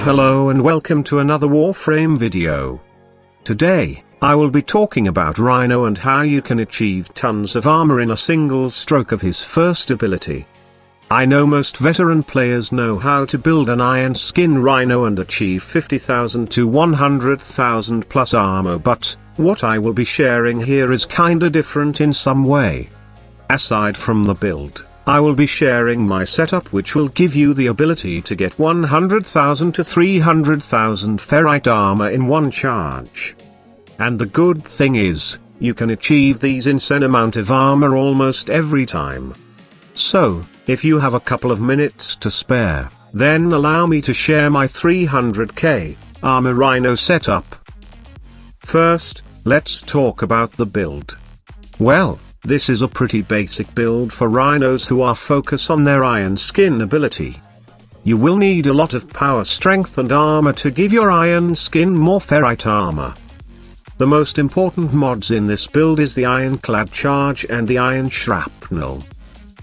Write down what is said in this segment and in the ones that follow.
Hello and welcome to another Warframe video. Today, I will be talking about Rhino and how you can achieve tons of armor in a single stroke of his first ability. I know most veteran players know how to build an iron skin Rhino and achieve 50,000 to 100,000 plus armor, but what I will be sharing here is kinda different in some way. Aside from the build, I will be sharing my setup which will give you the ability to get 100,000 to 300,000 ferrite armor in one charge. And the good thing is, you can achieve these insane amount of armor almost every time. So, if you have a couple of minutes to spare, then allow me to share my 300k armor Rhino setup. First, let's talk about the build. Well, this is a pretty basic build for rhinos who are focused on their iron skin ability. You will need a lot of power, strength and armor to give your iron skin more ferrite armor. The most important mods in this build is the ironclad charge and the iron shrapnel.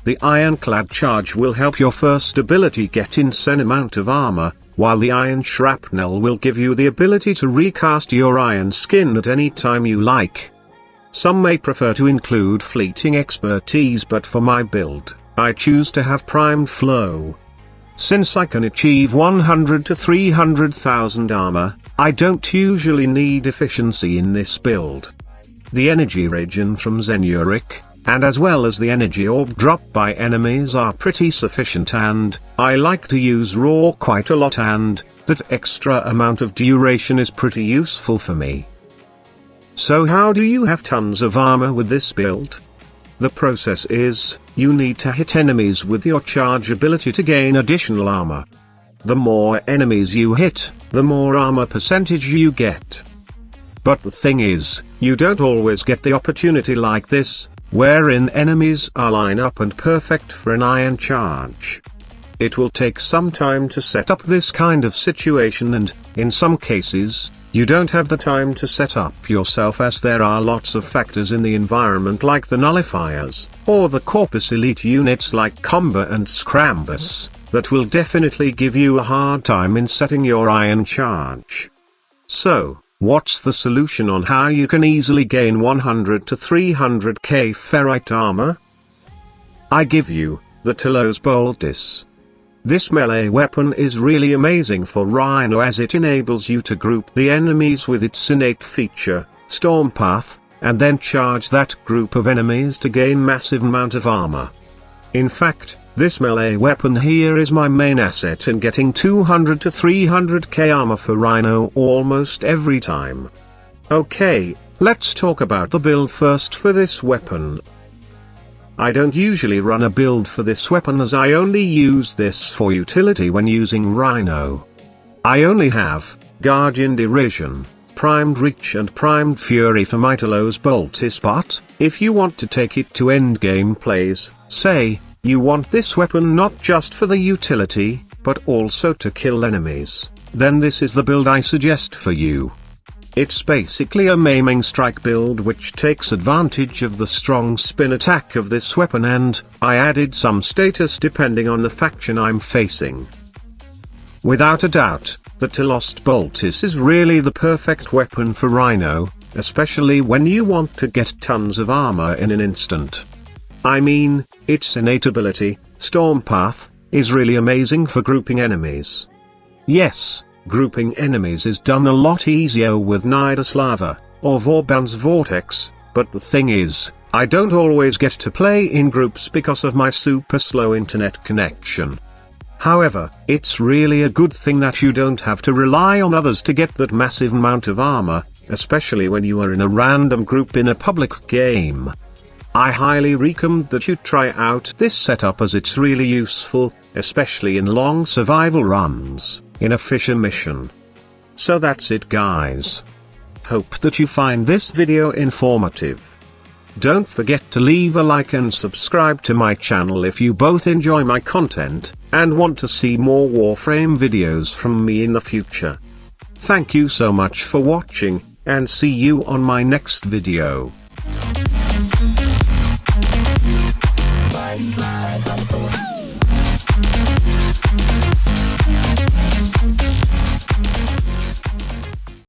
The ironclad charge will help your first ability get insane amount of armor, while the iron shrapnel will give you the ability to recast your iron skin at any time you like. Some may prefer to include fleeting expertise, but for my build, I choose to have primed flow. Since I can achieve 100 to 300,000 armor, I don't usually need efficiency in this build. The energy regen from Zenuric, and as well as the energy orb dropped by enemies are pretty sufficient, and I like to use raw quite a lot, and that extra amount of duration is pretty useful for me. So how do you have tons of armor with this build? The process is, you need to hit enemies with your charge ability to gain additional armor. The more enemies you hit, the more armor percentage you get. But the thing is, you don't always get the opportunity like this, wherein enemies are line up and perfect for an iron charge. It will take some time to set up this kind of situation, and, in some cases, you don't have the time to set up yourself, as there are lots of factors in the environment like the nullifiers, or the corpus elite units like Comba and Scrambus, that will definitely give you a hard time in setting your iron charge. So, what's the solution on how you can easily gain 100 to 300k ferrite armor? I give you the Telos Boltis. This melee weapon is really amazing for Rhino, as it enables you to group the enemies with its innate feature, Storm Path, and then charge that group of enemies to gain massive amount of armor. In fact, this melee weapon here is my main asset in getting 200 to 300k armor for Rhino almost every time. Okay, let's talk about the build first for this weapon. I don't usually run a build for this weapon, as I only use this for utility when using Rhino. I only have Guardian Derision, Primed Reach and Primed Fury for my Telos Boltis, but if you want to take it to endgame plays, say, you want this weapon not just for the utility, but also to kill enemies, then this is the build I suggest for you. It's basically a maiming strike build which takes advantage of the strong spin attack of this weapon, and I added some status depending on the faction I'm facing. Without a doubt, the Telos Boltis is really the perfect weapon for Rhino, especially when you want to get tons of armor in an instant. I mean, its innate ability, Storm Path, is really amazing for grouping enemies. Yes, grouping enemies is done a lot easier with Nidus Lava, or Vorban's Vortex, but the thing is, I don't always get to play in groups because of my super slow internet connection. However, it's really a good thing that you don't have to rely on others to get that massive amount of armor, especially when you are in a random group in a public game. I highly recommend that you try out this setup, as it's really useful, especially in long survival runs, in a Fisher mission. So that's it, guys. Hope that you find this video informative. Don't forget to leave a like and subscribe to my channel if you both enjoy my content, and want to see more Warframe videos from me in the future. Thank you so much for watching, and see you on my next video. Live on